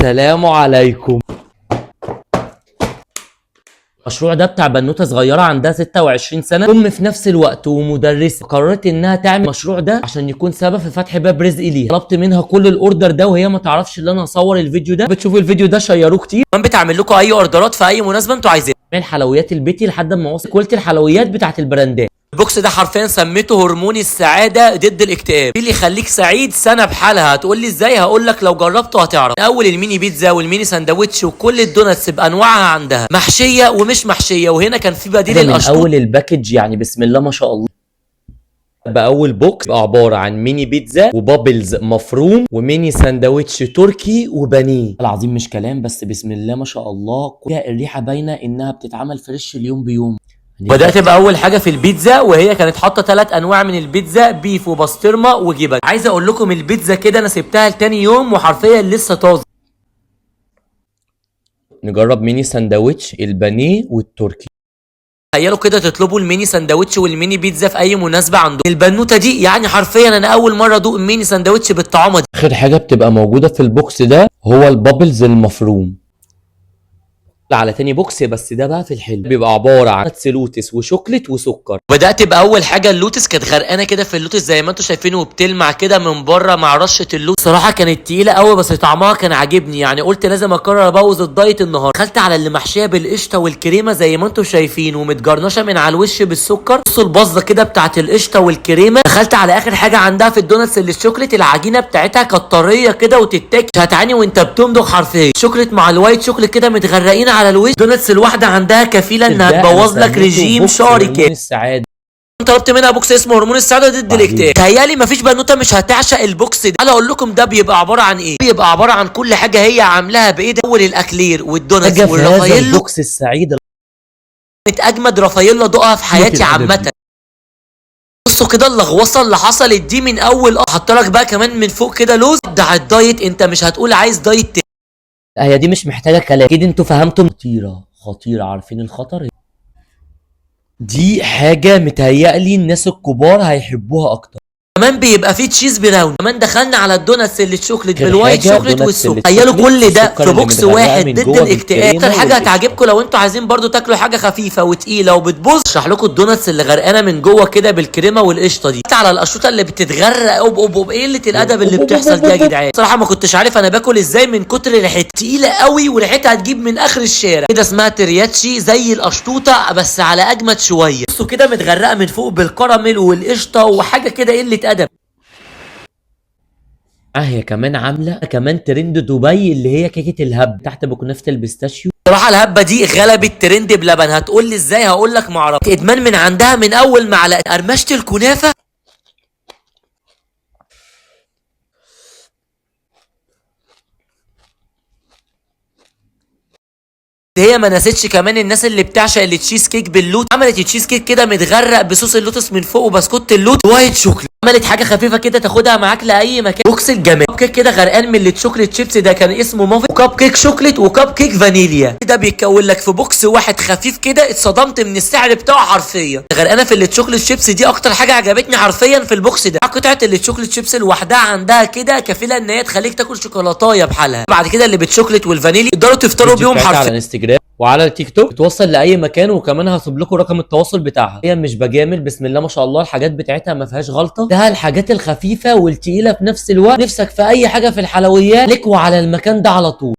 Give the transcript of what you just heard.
السلام عليكم. المشروع ده بتاع بنوته صغيره عندها 26 سنه، ام في نفس الوقت ومدرسه. قررت انها تعمل المشروع ده عشان يكون سبب في فتح باب رزق ليها. طلبت منها كل الاوردر ده وهي ما تعرفش ان انا اصور الفيديو ده. بتشوفوا الفيديو ده شيروه كتير، كمان بتعمل لكم اي اوردرات في اي مناسبه انتوا عايزينها. من الحلويات البيتي لحد ما وصل كلت الحلويات بتاعت البراندات. البوكس ده حرفيا سميته هرمون السعاده ضد الاكتئاب، اللي يخليك سعيد سنه بحالها. هتقول لي ازاي؟ هقول لك لو جربته هتعرف. اول الميني بيتزا والميني ساندوتش وكل الدوناتس بانواعها عندها، محشيه ومش محشيه، وهنا كان في بديل الاشطوط. اول الباكج يعني بسم الله ما شاء الله. باول بوكس عباره عن ميني بيتزا وبابلز مفروم وميني ساندوتش تركي وبانيه. العظيم مش كلام، بس بسم الله ما شاء الله الريحه باينه انها بتتعمل فريش اليوم بيوم. بدأت بأول حاجة في البيتزا، وهي كانت حاطة 3 أنواع من البيتزا، بيف وبسطرمة وجبن. عايز أقول لكم البيتزا كده أنا سبتها لتاني يوم وحرفيا لسه طازة. نجرب ميني ساندوتش البانيه والتركي. تخيلوا كده تطلبوا الميني ساندوتش والميني بيتزا في أي مناسبة عندكم. البنوتة دي يعني حرفيا أنا أول مرة أدوق ميني ساندوتش بالطعامة دي. آخر حاجة بتبقى موجودة في البوكس ده هو البابلز المفروم. على تاني بوكس، بس ده بقى في الحلو، بيبقى عباره عن لوتس وشوكليت وسكر. بدات باول حاجه اللوتس، كانت غرقانه كده في اللوتس زي ما انتم شايفينه، وبتلمع كده من بره مع رشه اللوتس. صراحه كانت تقيله قوي بس طعمها كان عاجبني، يعني قلت لازم اكرر ابوظ الدايت النهارده. دخلت على اللي محشيه بالقشطه والكريمه زي ما انتم شايفين، ومتجرنشه من على الوش بالسكر. بصوا البظه كده بتاعت القشطه والكريمه. دخلت على اخر حاجه عندها في الدوناتس اللي الشوكليت، العجينه بتاعتها كانت طريه كده وتتاكل، هتعاني وانت بتمضغ حرفيا. شوكليت مع الوايت شوكليت كده متغرقين على الوش. دوناتس الواحده عندها كفيله انها تبوظ لك ريجيم شهري كده. السعاده طلبت منها بوكس اسمه هرمون السعاده ضد الاكتئاب. تهيالي مفيش بنوته مش هتعشق البوكس ده. انا اقول لكم ده بيبقى عباره عن ايه. بيبقى عباره عن كل حاجه هي عاملاها بايدها. اول الاكلير والدوناتس والرافاييلو. البوكس السعيد كانت اجمد رافاييلا دقها في حياتي عامه. بصوا كده اللغوصه اللي حصلت دي من اول. حط لك بقى كمان من فوق كده لوز. ده الدايت انت مش هتقول عايز دايت. هي دي مش محتاجه كلام، اكيد انتوا فهمتم. خطيره، عارفين الخطر. دي حاجه متهيألي الناس الكبار هيحبوها اكتر. كمان بيبقى فيه تشيز براون. كمان دخلنا على الدوناتس اللي الشوكليت بالوايت شوكليت والسكر. تخيلوا كل ده في بوكس واحد ضد الاكتئاب. اكتر حاجه هتعجبكم لو انتوا عايزين برضو تاكلوا حاجه خفيفه وتقيله وبتبوظ، اشرح لكم الدوناتس اللي غرقانه من جوه كده بالكريمه والقشطه دي. على القشطه اللي بتتغرق ايه قله الادب اللي بتحصل دي يا جدعان. بصراحه ما كنتش عارف انا باكل ازاي من كتر ريحتها تقيله قوي، وريحتها هتجيب من اخر الشارع كده. اسمها ترياتشي زي القشطوطه بس على اجمد شويه. بصوا كده متغرقه من فوق بالكراميل والقشطه وحاجه كده قله ادب. هي كمان عامله كمان ترند دبي اللي هي كيكه الهب تحت بكنافه البيستاشيو. بصراحه الهبه دي غلبت ترند بلبن. هتقول لي ازاي؟ هقول لك معرفش. ادمان من عندها من اول معلقه قرمشه الكنافه. هي ما نسيتش كمان الناس اللي بتعشق التشيز كيك باللوت. عملت التشيز كيك كده متغرق بصوص اللوتس من فوق وبسكوت اللوت وايت شوكليت. عملت حاجه خفيفه كده تاخدها معاك لاي مكان. بوكس الجمال كاب كيك كده غرقان من الشوكليت شيبس. ده كان اسمه مافن، وكاب كيك شوكليت وكاب كيك فانيليا. ده بيتكون لك في بوكس واحد خفيف كده. اتصدمت من السعر بتاعه حرفيا. غرقانه في الشوكليت شيبس دي اكتر حاجه عجبتني حرفيا في البوكس ده. قطعه الشوكليت شيبس لوحدها عندها كده كفيله ان هي تخليك تاكل شوكولاتايه بحالها. بعد كده اللي بالشوكليت والفانيليا تقدروا تفطروا بيهم حرفيا. على انستجرام وعلى التيك توك بتوصل لاي مكان، وكمان هسيب لكم رقم التواصل بتاعها. هي مش بجامل، بسم الله ما شاء الله الحاجات بتاعتها ما فيهاش غلطه. ده الحاجات الخفيفه والتقيله في نفس الوقت. نفسك في اي حاجه في الحلويات لك وعلى المكان ده على طول.